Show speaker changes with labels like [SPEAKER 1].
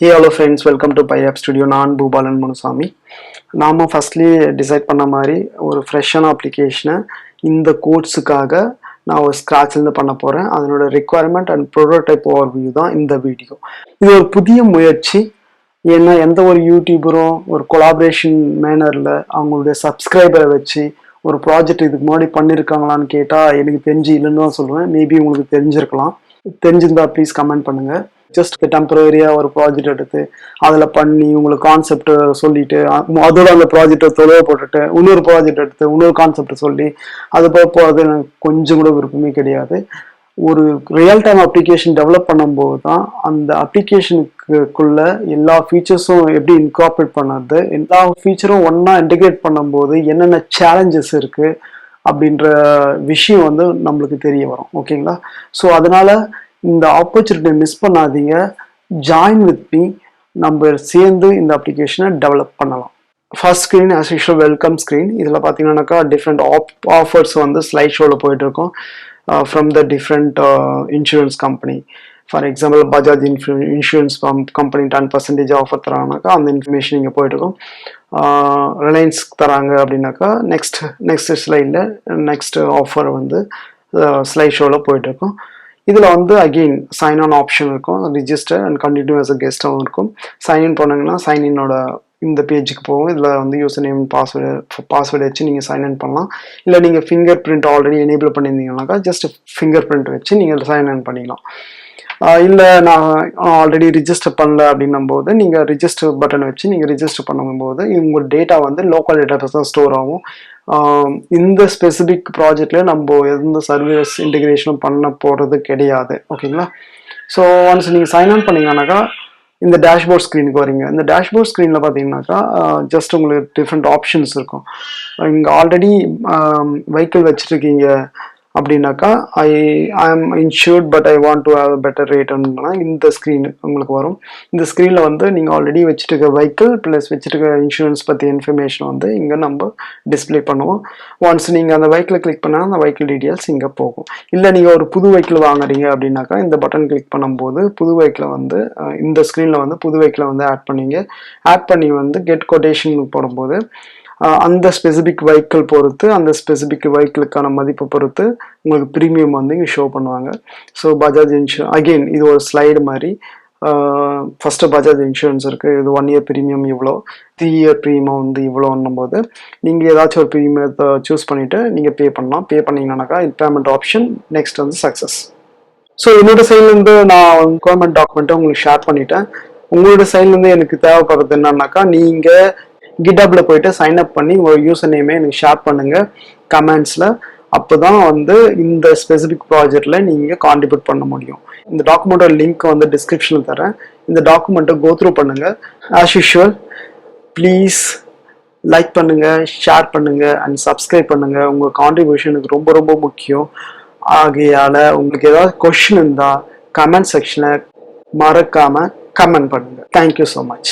[SPEAKER 1] Hey hello friends, welcome to PyApp Studio. நான் பூபாலன் முனுசாமி. நாம firstly decide பண்ண மாதிரி ஒரு ஃப்ரெஷ்ஷான அப்ளிகேஷனை இந்த கோர்ஸுக்காக நான் ஒரு ஸ்க்ராட்ச்லேருந்து பண்ண போகிறேன். அதனோட ரிக்குவயர்மெண்ட் அண்ட் ப்ரோட்டோடைப் ஓவர்வியூ தான் இந்த வீடியோ. இது ஒரு புதிய முயற்சி. ஏன்னா எந்த ஒரு யூடியூபரும் ஒரு கொலாபரேஷன் மேனரில் அவங்களுடைய சப்ஸ்கிரைபரை வச்சு ஒரு ப்ராஜெக்ட் இதுக்கு முன்னாடி பண்ணியிருக்காங்களான்னு கேட்டால் எனக்கு தெரிஞ்சு இல்லைன்னு தான் சொல்லுவேன். மேபி உங்களுக்கு தெரிஞ்சிருக்கலாம். தெரிஞ்சிருந்தா ப்ளீஸ் கமெண்ட் பண்ணுங்கள். ஜஸ்ட் டெம்பரரியா ஒரு ப்ராஜெக்ட் எடுத்து அதில் பண்ணி உங்களுக்கு கான்செப்ட் சொல்லிட்டு அதோட அந்த ப்ராஜெக்டை தொலைவை போட்டுட்டு இன்னொரு ப்ராஜெக்ட் எடுத்து இன்னொரு கான்செப்ட் சொல்லி அது போகிறது எனக்கு கொஞ்சம் கூட விருப்பமே கிடையாது. ஒரு ரியல் டைம் அப்ளிகேஷன் டெவலப் பண்ணும்போது தான் அந்த அப்ளிகேஷனுக்குள்ள எல்லா ஃபீச்சர்ஸும் எப்படி இன்கார்பரேட் பண்ணது, எல்லா ஃபீச்சரும் ஒன்னா இன்டிகிரேட் பண்ணும்போது என்னென்ன சேலஞ்சஸ் இருக்கு அப்படின்ற விஷயம் வந்து நம்மளுக்கு தெரிய வரும். ஓகேங்களா? ஸோ அதனால இந்த ஆப்பர்ச்சுனிட்டியை மிஸ் பண்ணாதீங்க. ஜாயின் வித் மீ, நம்ம சேர்ந்து இந்த அப்ளிகேஷனை டெவலப் பண்ணலாம். First screen as usual welcome screen. இதில் பார்த்தீங்கன்னாக்கா டிஃப்ரெண்ட் ஆஃபர்ஸ் வந்து ஸ்லைட் ஷோவில் போயிட்டு இருக்கோம் from the different insurance company. For example Bajaj insurance company 10% offer தராங்கனாக்கா அந்த இன்ஃபர்மேஷன் இங்கே போயிட்டுருக்கோம். ரிலையன்ஸ் தராங்க அப்படின்னாக்கா நெக்ஸ்ட் ஸ்லைடில் நெக்ஸ்ட் ஆஃபர் வந்து ஸ்லைட் ஷோவில் போயிட்டுருக்கோம். இதில் வந்து அகெயின் சைன் ஆன் ஆப்ஷன் இருக்கும், register and continue as a கெஸ்ட்டாகவும் இருக்கும். சைன்இன் பண்ணீங்கன்னா சைன்இன்னோட இந்த பேஜுக்கு போகும். இதில் வந்து யூசர் நேம் பாஸ்வேர்டு வச்சு நீங்கள் சைன்இன் பண்ணலாம். இல்லை நீங்கள் ஃபிங்கர் பிரிண்ட் ஆல்ரெடி எனேபிள் பண்ணியிருந்தீங்கன்னாக்கா ஜஸ்ட் ஃபிங்கர் பிரிண்ட் வச்சு நீங்கள் சைன்இன் பண்ணிக்கலாம். இல்லை நான் ஆல்ரெடி ரிஜிஸ்டர் பண்ணல அப்படின்னும் போது நீங்கள் ரிஜிஸ்டர் பட்டன் வச்சு நீங்கள் ரிஜிஸ்டர் பண்ணும்போது உங்கள் டேட்டா வந்து லோக்கல் டேட்டா பேஸ் தான் ஸ்டோர் ஆகும். இந்த ஸ்பெசிபிக் ப்ராஜெக்ட்ல நம்ம எந்த சர்வீஸ் இன்டிகிரேஷனும் பண்ண போகிறது கிடையாது. ஓகேங்களா? ஸோ ஒன்ஸ் நீங்கள் சைன் ஆன் பண்ணீங்கன்னாக்கா இந்த டேஷ்போர்ட் ஸ்க்ரீனுக்கு வரீங்க. இந்த டேஷ்போர்ட் ஸ்க்ரீனில் பார்த்தீங்கன்னாக்கா ஜஸ்ட் உங்களுக்கு டிஃப்ரெண்ட் ஆப்ஷன்ஸ் இருக்கும். இங்கே ஆல்ரெடி வெஹிக்கிள் வச்சுருக்கீங்க அப்படின்னாக்கா I am insured but I want to have better ரேட்னா இந்த ஸ்க்ரீன் உங்களுக்கு வரும். இந்த ஸ்க்ரீனில் வந்து நீங்கள் ஆல்ரெடி வச்சுருக்க வெஹிக்கிள் ப்ளஸ் வச்சுருக்க இன்சூரன்ஸ் பற்றி இன்ஃபர்மேஷன் வந்து இங்கே நம்ம டிஸ்பிளே பண்ணுவோம். ஒன்ஸ் நீங்கள் அந்த வெஹிக்கிளை கிளிக் பண்ணால் அந்த வெஹிக்கிள் டீட்டெயில்ஸ் இங்கே போகும். இல்லை நீங்கள் ஒரு புது வெஹிக்கிள் வாங்குறீங்க அப்படின்னாக்கா இந்த பட்டன் கிளிக் பண்ணும்போது புது வெஹிக்கிளை வந்து இந்த ஸ்க்ரீனில் வந்து புது வெஹிக்கிளை வந்து ஆட் பண்ணி வந்து கெட் கொட்டேஷன் போடும்போது அந்த ஸ்பெசிபிக் வெஹிக்கிள் பொறுத்து அந்த ஸ்பெசிபிக் வெஹிக்கிளுக்கான மதிப்பை பொறுத்து உங்களுக்கு ப்ரீமியம் வந்து இங்கே ஷோ பண்ணுவாங்க. ஸோ பஜாஜ் இன்சூரன்ஸ் அகெயின் இது ஒரு ஸ்லைடு மாதிரி. ஃபஸ்ட்டு பஜாஜ் இன்சூரன்ஸ் இருக்குது. இது 1 இயர் ப்ரீமியம் இவ்வளோ, 3 இயர் ப்ரீமியம் வந்து இவ்வளோன்னும் போது நீங்கள் ஏதாச்சும் ஒரு ப்ரீமியத்தை சூஸ் பண்ணிவிட்டு நீங்கள் பே பண்ணலாம். பே பண்ணிங்கன்னாக்கா பேமெண்ட் ஆப்ஷன் நெக்ஸ்ட் வந்து சக்ஸஸ். ஸோ என்னோட சைட்லேருந்து நான் கவர்மெண்ட் டாக்குமெண்ட்டை உங்களுக்கு ஷேர் பண்ணிட்டேன். உங்களோட சைட்லேருந்து எனக்கு தேவைப்படுறது என்னன்னாக்கா நீங்கள் கிட்டப்ல போயிட்டு சைன் அப் பண்ணி உங்களோட யூசர் நேமே எனக்கு ஷேர் பண்ணுங்க கமெண்ட்ஸ்ல. அப்போதான் வந்து இந்த ஸ்பெசிபிக் ப்ராஜெக்ட்ல நீங்க கான்ட்ரிபியூட் பண்ண முடியும். இந்த டாக்குமெண்டோட லிங்க் வந்து டிஸ்கிரிப்ஷன்ல தரேன். இந்த டாக்குமெண்ட்டை கோ த்ரூ பண்ணுங்க. ஆஸ் யூஷுவல் ப்ளீஸ் லைக் பண்ணுங்க, ஷேர் பண்ணுங்க அண்ட் சப்ஸ்கிரைப் பண்ணுங்க. உங்க கான்ட்ரிபியூஷனுக்கு ரொம்ப ரொம்ப முக்கியம். ஆகையால உங்களுக்கு ஏதாவது கொஸ்டின் இருந்தா கமெண்ட் செக்ஷன்ல மறக்காம கமெண்ட் பண்ணுங்க. Thank you so much.